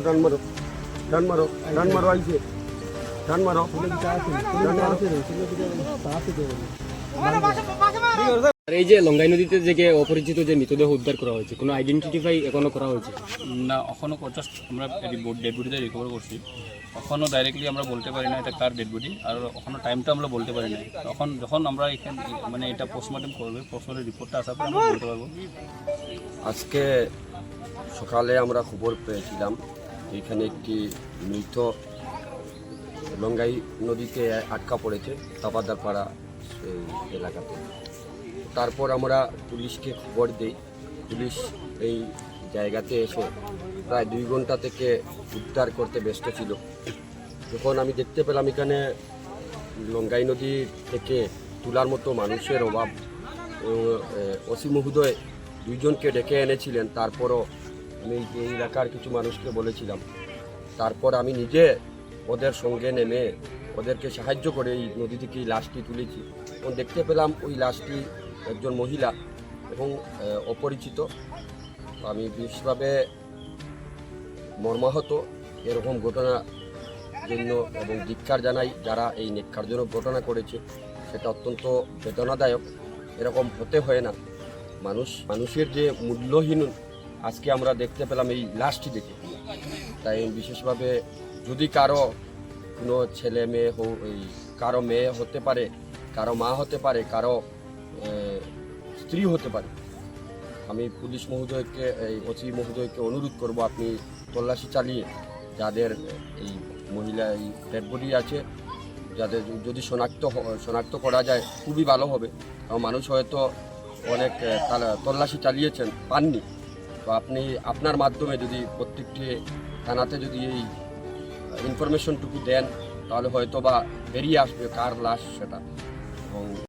টান মারো টান মারো টান মারো আইছে টান মারো আর এই যে লঙ্গাই নদীতে যে অপরিচিত যে মৃতদেহ উদ্ধার করা হয়েছে, কোনো আইডেন্টিফাই এখনো করা হয়েছে না? এখনও জাস্ট আমরা ডেড বডিটা রিকভার করছি। এখনও ডাইরেক্টলি আমরা বলতে পারি না এটা কার ডেড বডি, আর এখনও টাইমটা আমরা বলতে পারি না। তখন যখন আমরা এখানে মানে এটা পোস্টমর্টম করবে, পোস্টমর্টম রিপোর্টটা আসার পর আমরা বলতে পারবো। আজকে সকালে আমরা খবর পেয়েছিলাম এখানে একটি মৃত লঙ্গাই নদীতে আটকা পড়েছে তাপাদারপাড়া এলাকাতে। তারপর আমরা পুলিশকে খবর দিই। পুলিশ এই জায়গাতে এসে প্রায় 2 ঘন্টা থেকে উদ্ধার করতে ব্যস্ত ছিল। যখন আমি দেখতে পেলাম এখানে লঙ্গাই নদী থেকে তোলার মতো মানুষের অভাব, ওসি মহোদয় 2 জনকে ডেকে এনেছিলেন। তারপরও আমি এই এলাকার কিছু মানুষকে বলেছিলাম। তারপর আমি নিজে ওদের সঙ্গে নেমে ওদেরকে সাহায্য করে এই নদী থেকে এই লাশটি তুলেছি এবং দেখতে পেলাম ওই লাশটি একজন মহিলা এবং অপরিচিত। আমি বিশেষভাবে মর্মাহত এরকম ঘটনা জন্য এবং ধিক্কার জানাই যারা এই ন্যাক্কারজনক ঘটনা করেছে। সেটা অত্যন্ত বেদনাদায়ক। এরকম হতে হয় না। মানুষের যে মূল্যহীন আজকে আমরা দেখতে পেলাম এই লাশটি দেখে। তাই বিশেষভাবে যদি কারো কোনো ছেলে মেয়ে কারো মেয়ে হতে পারে, কারো মা হতে পারে, কারো স্ত্রী হতে পারে, আমি পুলিশ মহোদয়কে এই ওসি মহোদয়কে অনুরোধ করব আপনি তল্লাশি চালিয়ে যাদের এই মহিলা এই ডেড বডি আছে যাদের যদি শনাক্ত করা যায় খুবই ভালো হবে। কারণ মানুষ হয়তো অনেক তল্লাশি চালিয়েছেন, পাননি। তো আপনি আপনার মাধ্যমে যদি প্রত্যেকটি থানাতে যদি এই ইনফরমেশনটুকু দেন তাহলে হয়তো বা বেরিয়ে আসবে কার লাশ সেটা। এবং